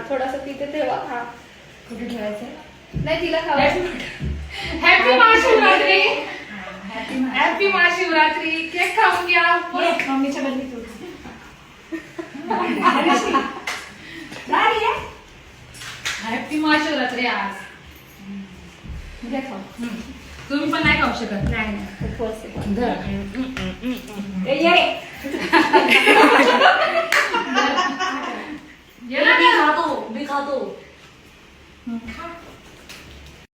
थोडासा तिथे ठेवा. हा कुठे ठेवायचं नाही तिला खावायचं. Happy Mahashivratri. Happy Mahashivratri. Cake खाऊन घ्या. मम्मीच्या बदली तू हॅपी महाशिवरात्री आज. घ्या खाऊ. तुम्ही पण नाही खाऊ शकत. नाही उपवास आहे. ये ना. मी खातो